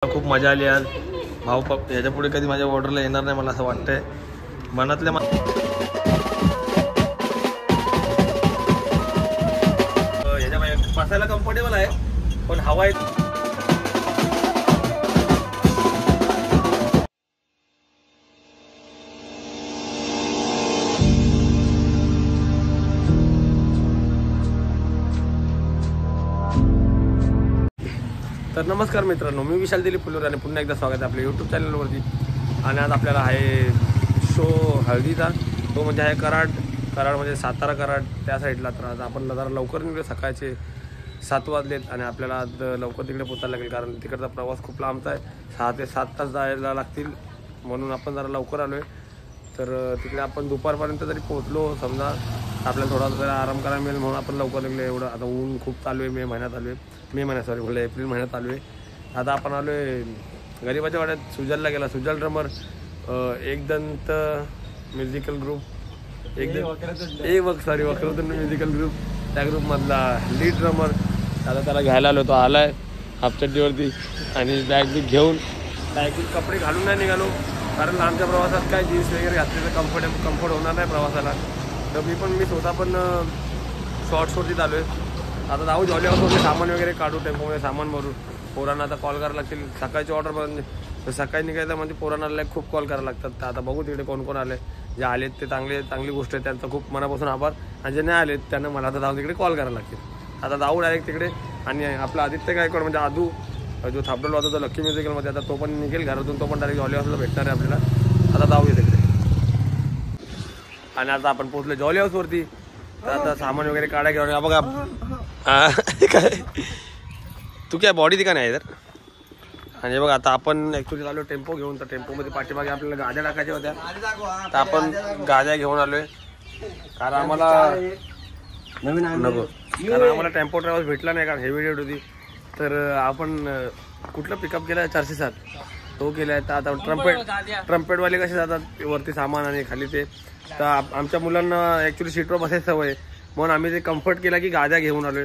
खूप मजा आली आज भाऊ. याच्या पुढे कधी माझ्या ऑर्डरला येणार नाही मला असं वाटतंय. मनातल्या याच्या बसायला कम्फर्टेबल आहे पण हवा आहे. तर नमस्कार मित्रांनो, मी विशाल दिलीप फुलोरे आणि पुन्हा एकदा स्वागत आहे आपल्या यूट्यूब चॅनलवरती. आणि आज आपल्याला आहे शो हळदीचा. तो म्हणजे आहे कराड म्हणजे सातारा कराड त्या साईडला. तर आज आपण जरा लवकर निघलो, सकाळचे 7 वाजलेत आणि आपल्याला आज लवकर तिकडे पोचायला लागेल कारण तिकडचा प्रवास खूप लांबचा आहे. 6 ते 7 तास जायला लागतील म्हणून आपण जरा लवकर आलो आहे. तर तिकडे आपण दुपारपर्यंत जरी पोहोचलो समजा आपल्याला थोडा जरा आराम करायला मिळेल म्हणून आपण लवकर निघलो. एवढं आता ऊन खूप चालू आहे. मे महिन्यात सॉरी एप्रिल महिन्यात आलो आहे. आता आपण आलो आहे गरीबाच्या वाड्यात. सुजलला गेला. Sujal drummer, Ekdant musical group, Vakratund musical group, त्या ग्रुपमधला लीड ड्रमर. आता त्याला घ्यायला आलो. तो आला आहे हाफचड्डीवरती आणि बॅग घेऊन डायरेक्ट कपडे घालून नाही निघालो कारण आमच्या प्रवासात काय जीन्स वगैरे घातले तर कम्फर्ट होणार नाही प्रवासाला. तर मी स्वतः पण शॉर्ट्सवरतीच आलो आहे. आता जाऊ जॉली हाऊसवरती सामान वगैरे काढू, टेम्पोमध्ये सामान भरू. पोरांना आता कॉल करायला लागतील. सकाळची ऑर्डर पण सकाळी निघायचं म्हणजे पोरांना खूप कॉल करायला लागतात. तर आता बघू तिकडे कोण कोण आले. जे आलेत ते चांगली गोष्ट आहे, त्यांचा खूप मनापासून आभार. आणि जे नाही आलेत त्यांना मला आता जाऊन तिकडे कॉल करायला लागतील. आता जाऊ डायरेक्ट तिकडे. आणि आपला आदित्य गायकवाड म्हणजे आदू जो थापडल होता तो लक्की म्युझिकलमध्ये, आता तो पण निघेल घरातून. तो पण डायरेक्ट जॉली हाऊसला भेटणार आहे आपल्याला. आता जाऊया तिकडे. आणि आता आपण पोहोचलो जॉली हाऊसवरती. तर आता सामान वगैरे काढा घेऊन बघा. काय तू काय बॉडी दिका नाही तर. आणि बघा आता आपण ॲक्च्युली आलो टेम्पो घेऊन. तर टेम्पोमध्ये पाठीमागे आपल्याला गाद्या टाकायच्या होत्या. तर आपण गाद्या घेऊन आलोय कारण आम्हाला टेम्पो ट्रॅव्हल्स भेटला नाही कारण हेवी डेट होती. तर आपण कुठलं पिकअप केलं 407 तो केला आहे. तर आता ट्रम्पेटवाले कसे जातात वरती सामान आणि खाली ते. तर आमच्या मुलांना ॲक्च्युली सीटवर बसायची सवय म्हणून आम्ही ते कम्फर्ट केला की गाद्या घेऊन आलोय.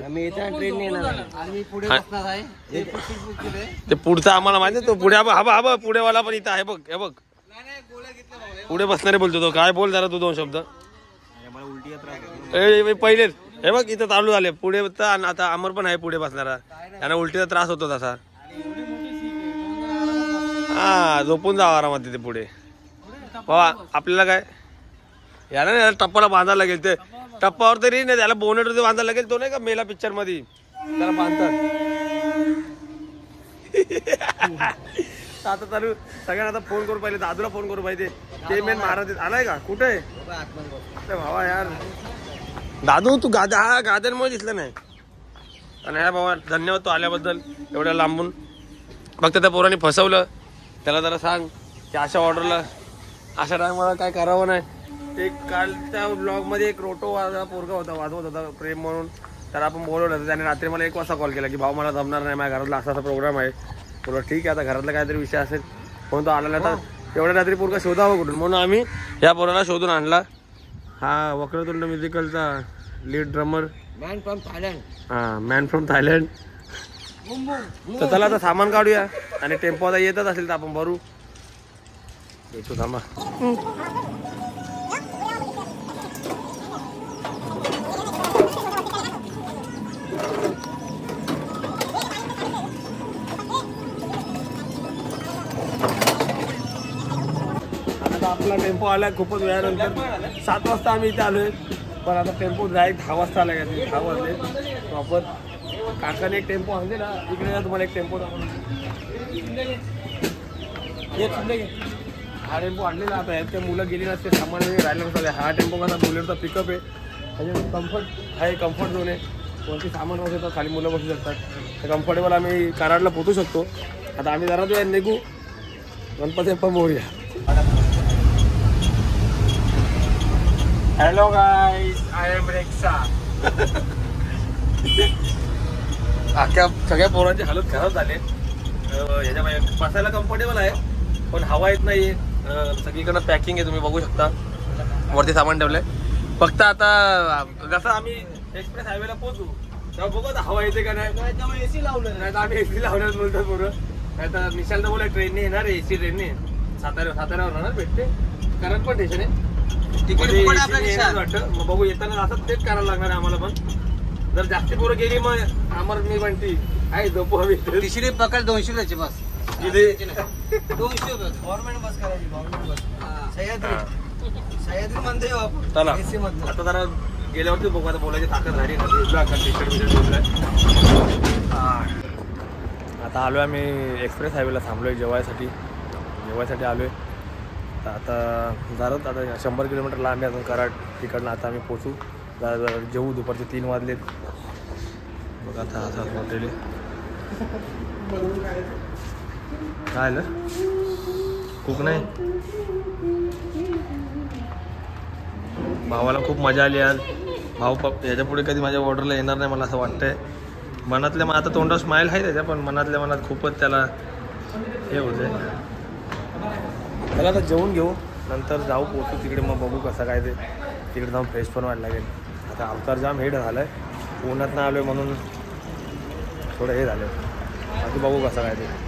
ते पुढचा आम्हाला माहिती आहे. तो पुढे हा पुढेवाला पण इथं आहे बघ. हे बघ पुढे बसणारे बोलतो तो. काय बोल जरा तू 2 शब्द. पहिले हे बघ इथं चालू झाले पुढे. आता अमर पण आहे पुढे बसणारा. त्यांना उलटीचा त्रास होतो तसा. हा झोपून जावं आरामात तिथे पुढे. बाबा आपल्याला काय याला नाही टप्पाला बांधायला लागेल. ते टप्पावर तरी नाही त्याला बोनेटवरती बांधायला लागेल. तो नाही का मेला पिक्चर मध्ये त्याला बांधतात. आता चालू सगळ्यांना आता फोन करू पाहिजे. दादूला फोन करू पाहिजे. ते मेन महाराज आलाय का कुठे आहे भावा यार. दादू तू गाद्यांमुळे दिसलं नाही. आणि ह्या बाबा धन्यवाद तू आल्याबद्दल एवढ्या लांबून. फक्त त्या पोरांनी फसवलं. त्याला जरा सांग की अशा ऑर्डरला अशा टायमाला काय करावं नाही. एक कालच्या ब्लॉगमध्ये एक रोटो पोरगा होता वाजवत होता प्रेम म्हणून. त्याला आपण बोलवलं होतं. त्याने रात्री मला 1 वाजता कॉल केला की भाऊ मला जमणार नाही, माझ्या घरातला असा प्रोग्राम आहे. बोला ठीक आहे आता घरातला काहीतरी विषय असेल म्हणून तो आला. आता एवढ्या रात्री पोरगा शोधावं कुठून म्हणून आम्ही या पोराला शोधून आणला. हा वक्रतुंड म्युझिकलचा lead drummer, man from Thailand. तर त्याला आता सामान काढूया आणि टेम्पो आता येतच असेल तर आपण भरू. येतो थांबा. आपला टेम्पो आला खूपच वेळानंतर. 7 वाजता आम्ही इथे आलोय पण आता टेम्पो डायरेक्ट 10 वाजता आला. 10 वाजले प्रॉपर. काकाने एक टेम्पो आणलेला. इकडे जा तुम्हाला एक टेम्पो हा टेम्पो आणलेला. आता यात काही मुलं गेली नसते सामान राहिलं नसतं. हा टेम्पो कसा बुलेटचा पिकअप आहे. त्याच्यामध्ये कम्फर्ट आहे, कम्फर्ट झोन आहे. कोणती सामान बसू शकतात, खाली मुलं बसू शकतात. तर कम्फर्टेबल आम्ही कराडला पोहोचू शकतो. आता आम्ही जरा तो निघू गणपती पण मोरूया. हॅलो गाईज, आय एम रेक्सा. अख्ख्या सगळ्या पोरांची हालत खराब झाली. ह्याच्या बसायला कम्फर्टेबल आहे पण हवा येत नाही. सगळीकडनं पॅकिंग आहे तुम्ही बघू शकता. वरती सामान ठेवलंय. फक्त आता कसं आम्ही एक्सप्रेस हायवेला पोहोचू तेव्हा बघू आता हवा येते का नाही. एसी लावलं नाही तर आम्ही एसी लावण्यास बोलतो पोरं. काय तर निशाल बोला ट्रेनने येणार एसी ट्रेनने साताऱ्यावर राहणार भेटते कारण पण स्टेशन आहे वाटतं. मग बघू येताना असं तेच करायला लागणार आहे आम्हाला पण. जर जास्त पोरं गेली मग आम्हाला मी म्हणती आहे झोपू हवी. तिसरी पकड 200 रुपयाची बस. 200 गव्हर्नमेंट बस करायची. गव्हर्नमेंट बस सह्याद्री म्हणते चला आता जरा गेल्यावरती बघू आता बोलायची ताकद झाली ना. आता आलोय आम्ही एक्सप्रेस हायवेला थांबलोय जेवायसाठी आलोय. तर आता जरा आता 100 किलोमीटर लांब आहे अजून कराड तिकडनं. आता आम्ही पोचू जरा जेवू. दुपारचे 3 वाजलेत. बघा आता असं हॉटेल काय आलं खूप नाही. भावाला खूप मजा आली आज. भाऊ याच्या पुढे कधी माझ्या ऑर्डरला येणार नाही मला असं वाटतंय. मनातल्या आता तोंडावर स्माईल आहे त्याच्या पण मनातल्या मनात खूपच त्याला हे होते. त्याला आता जेवून घेऊ नंतर जाऊ पोचू तिकडे. मग बघू कसं काय ते तिकडे जाऊन फ्रेश पण व्हायला लागेल. आता अवतार जाम हेड झालं आहे उन्हात ना आलो आहे म्हणून थोडं हे झालं. बाकी बघू कसं काय ते.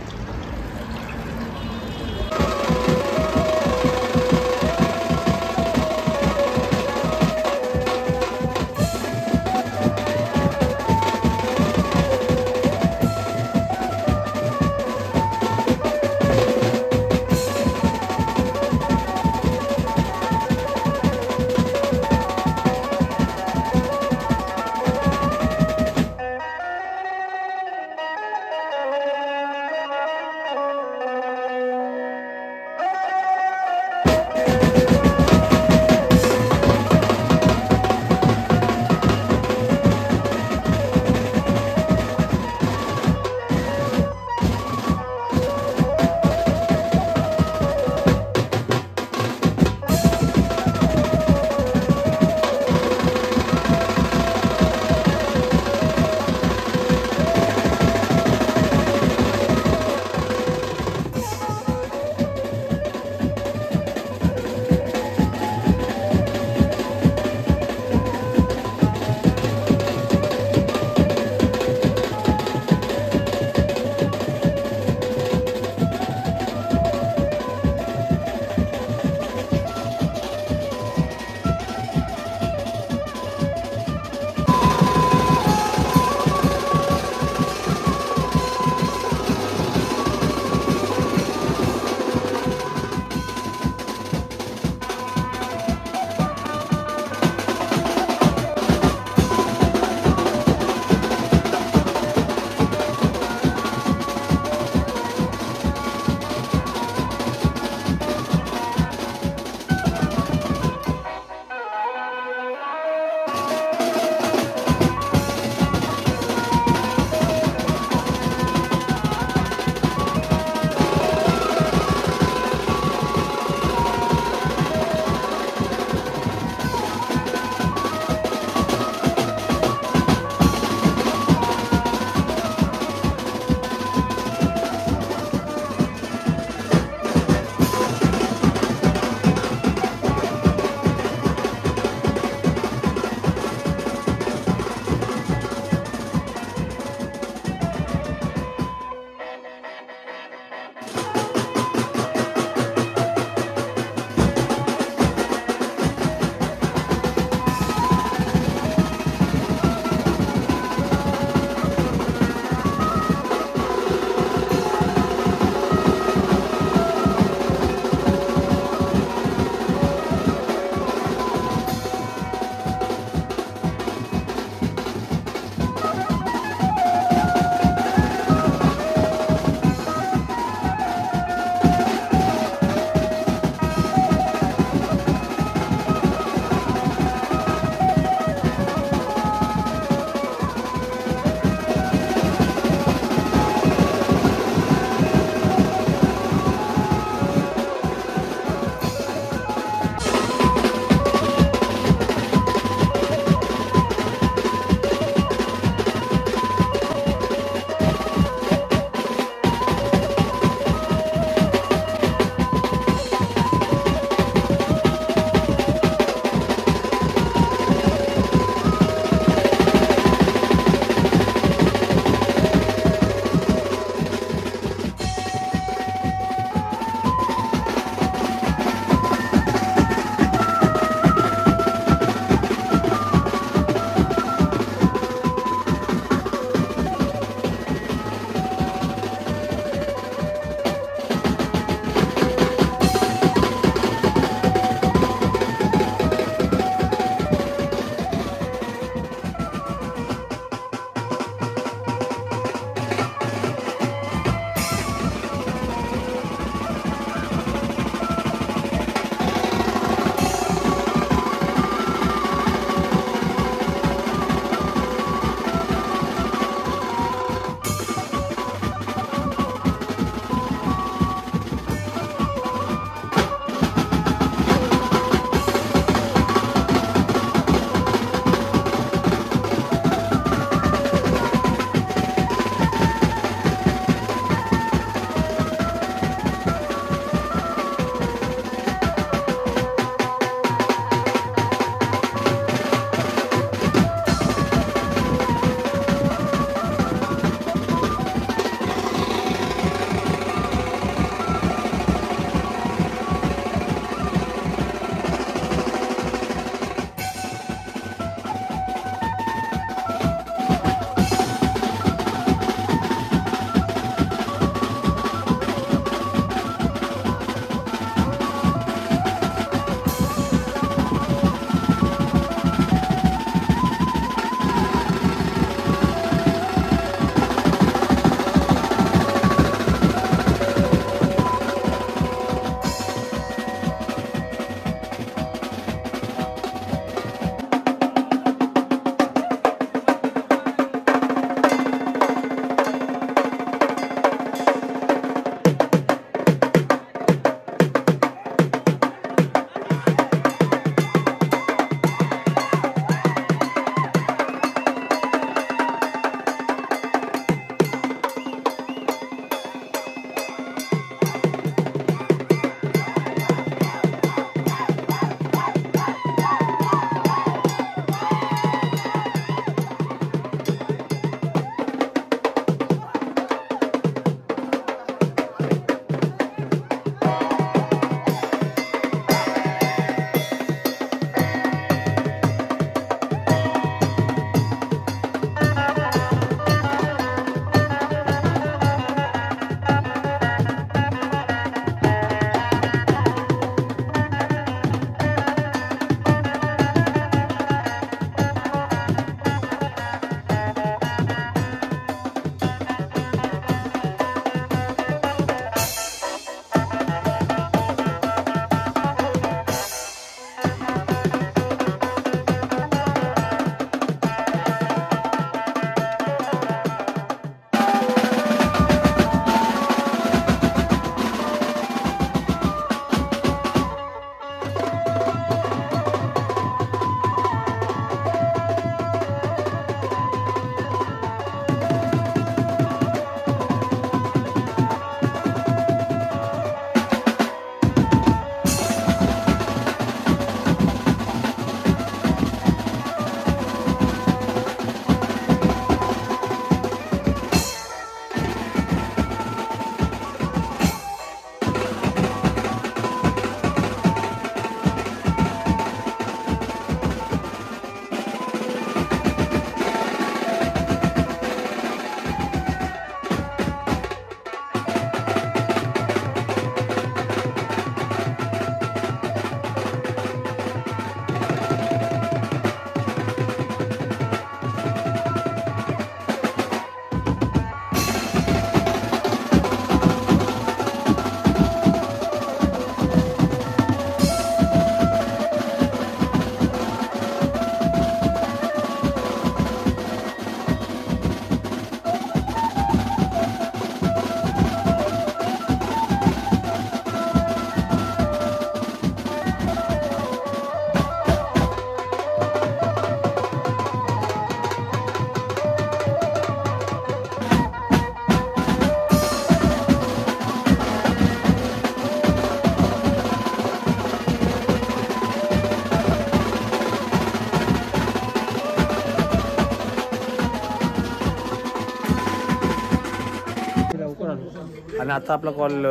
आता आपला कॉल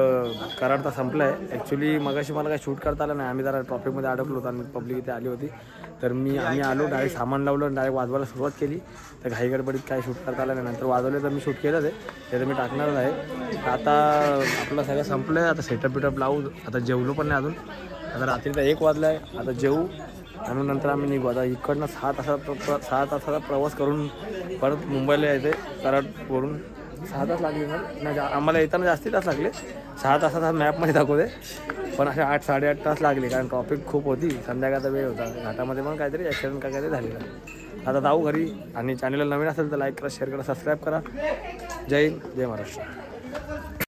कराडचा संपला आहे. ॲक्च्युली मगाशी मला काही शूट करता आलं नाही. आम्ही जरा ट्रॉफिकमध्ये अडकलो होतो आणि पब्लिक इथे आली होती. तर आम्ही आलो, डायरेक्ट सामान लावलं, डायरेक्ट वाजवायला सुरुवात केली. तर घाई गडबडीत काय शूट करता आलं नाही. नंतर वाजवले तर मी शूट केलंच आहे, ते तर मी टाकणारच आहे. आता आपलं सगळं संपलं आहे. आता सेटअप लावू. आता जेवलो पण नाही अजून. आता रात्रीचा 1 वाजला आहे. आता जेवू आणि नंतर आम्ही निघू. आता इकडनं 6 तासाचा प्रवास करून परत मुंबईला यायचं आहे. कराडवरून 6 तास लागले ना. आम्हाला येताना जास्ती तास लागले. 6 तासाचा मॅपमध्ये दाखवते, पण असे 8-8.5 तास लागले, कारण ट्रॉफिक खूप होती. संध्याकाळचा वेळ होता. घाटामध्ये पण काहीतरी ॲक्सिडेंट का काहीतरी झालेलं. आता जाऊ घरी. आणि चॅनलला नवीन असेल तर लाईक करा, शेअर करा, सबस्क्राईब करा. जय हिंद, जय महाराष्ट्र.